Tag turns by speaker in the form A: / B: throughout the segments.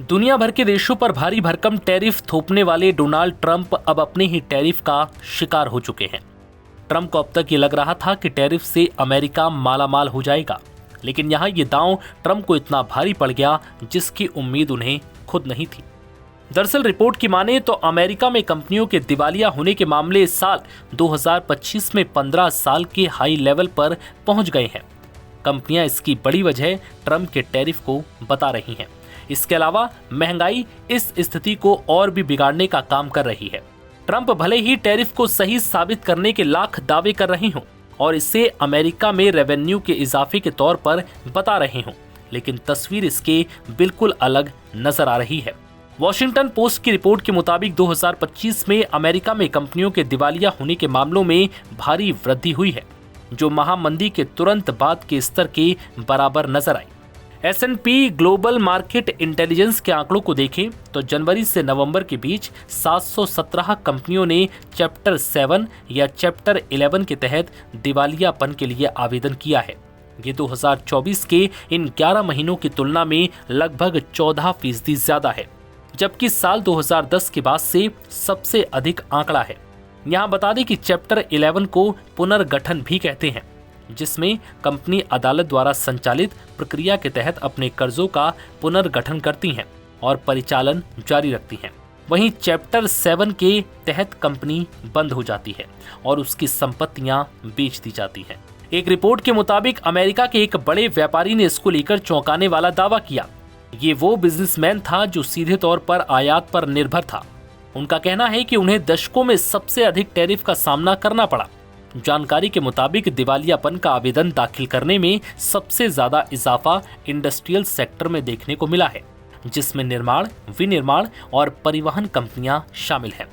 A: दुनिया भर के देशों पर भारी भरकम टैरिफ थोपने वाले डोनाल्ड ट्रंप अब अपने ही टैरिफ का शिकार हो चुके हैं। ट्रंप को अब तक ये लग रहा था कि टैरिफ से अमेरिका मालामाल हो जाएगा, लेकिन यहाँ ये दांव ट्रंप को इतना भारी पड़ गया जिसकी उम्मीद उन्हें खुद नहीं थी। दरअसल रिपोर्ट की माने तो अमेरिका में कंपनियों के दिवालिया होने के मामले इस साल 2025 में 15 साल के हाई लेवल पर पहुंच गए हैं। कंपनियां इसकी बड़ी वजह ट्रंप के टैरिफ को बता रही हैं। इसके अलावा महंगाई इस स्थिति को और भी बिगाड़ने का काम कर रही है। ट्रंप भले ही टैरिफ को सही साबित करने के लाख दावे कर रहे हों और इसे अमेरिका में रेवेन्यू के इजाफे के तौर पर बता रहे हों, लेकिन तस्वीर इसके बिल्कुल अलग नजर आ रही है। वॉशिंगटन पोस्ट की रिपोर्ट के मुताबिक 2025 में अमेरिका में कंपनियों के दिवालिया होने के मामलों में भारी वृद्धि हुई है, जो महामंदी के तुरंत बाद के स्तर के बराबर नजर आई। S&P ग्लोबल मार्केट इंटेलिजेंस के आंकड़ों को देखें तो जनवरी से नवंबर के बीच 717 कंपनियों ने चैप्टर 7 या चैप्टर 11 के तहत दिवालियापन के लिए आवेदन किया है। ये 2024 के इन 11 महीनों की तुलना में लगभग 14% ज्यादा है, जबकि साल 2010 के बाद से सबसे अधिक आंकड़ा है। यहाँ बता दें कि चैप्टर 11 को पुनर्गठन भी कहते हैं, जिसमें कंपनी अदालत द्वारा संचालित प्रक्रिया के तहत अपने कर्जों का पुनर्गठन करती हैं और परिचालन जारी रखती हैं। वहीं चैप्टर 7 के तहत कंपनी बंद हो जाती है और उसकी संपत्तियां बेच दी जाती हैं। एक रिपोर्ट के मुताबिक अमेरिका के एक बड़े व्यापारी ने इसको लेकर चौंकाने वाला दावा किया। ये वो बिजनेसमैन था जो सीधे तौर पर आयात पर निर्भर था। उनका कहना है कि उन्हें दशकों में सबसे अधिक टैरिफ का सामना करना पड़ा। जानकारी के मुताबिक दिवालियापन का आवेदन दाखिल करने में सबसे ज्यादा इजाफा इंडस्ट्रियल सेक्टर में देखने को मिला है, जिसमें निर्माण, विनिर्माण और परिवहन कंपनियां शामिल हैं।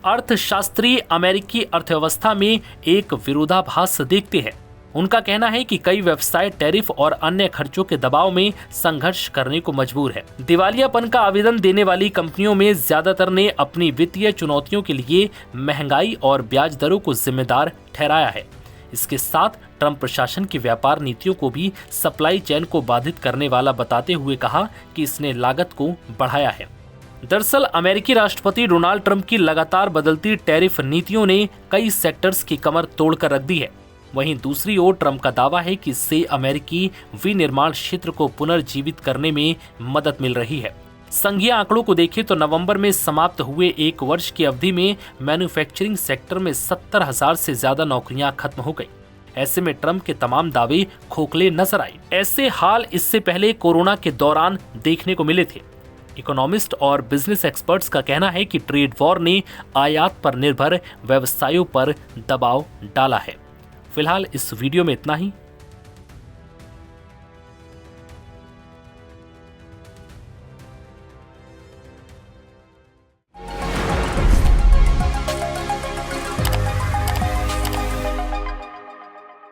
A: अर्थशास्त्री अमेरिकी अर्थव्यवस्था में एक विरोधाभास देखते हैं। उनका कहना है कि कई व्यवसाय टैरिफ और अन्य खर्चों के दबाव में संघर्ष करने को मजबूर है। दिवालियापन का आवेदन देने वाली कंपनियों में ज्यादातर ने अपनी वित्तीय चुनौतियों के लिए महंगाई और ब्याज दरों को जिम्मेदार ठहराया है। इसके साथ ट्रंप प्रशासन की व्यापार नीतियों को भी सप्लाई चेन को बाधित करने वाला बताते हुए कहा कि इसने लागत को बढ़ाया है। दरअसल अमेरिकी राष्ट्रपति डोनाल्ड ट्रंप की लगातार बदलती टैरिफ नीतियों ने कई सेक्टर्स की कमर तोड़कर रख दी है। वहीं दूसरी ओर ट्रंप का दावा है कि इससे अमेरिकी विनिर्माण क्षेत्र को पुनर्जीवित करने में मदद मिल रही है। संघीय आंकड़ों को देखें तो नवंबर में समाप्त हुए एक वर्ष की अवधि में मैन्युफैक्चरिंग सेक्टर में 70,000 से ज्यादा नौकरियां खत्म हो गई। ऐसे में ट्रंप के तमाम दावे खोखले नजर आए। ऐसे हाल इससे पहले कोरोना के दौरान देखने को मिले थे। इकोनॉमिस्ट और बिजनेस एक्सपर्ट्स का कहना है कि ट्रेड वॉर ने आयात पर निर्भर व्यवसायों पर दबाव डाला है। फिलहाल इस वीडियो में इतना ही।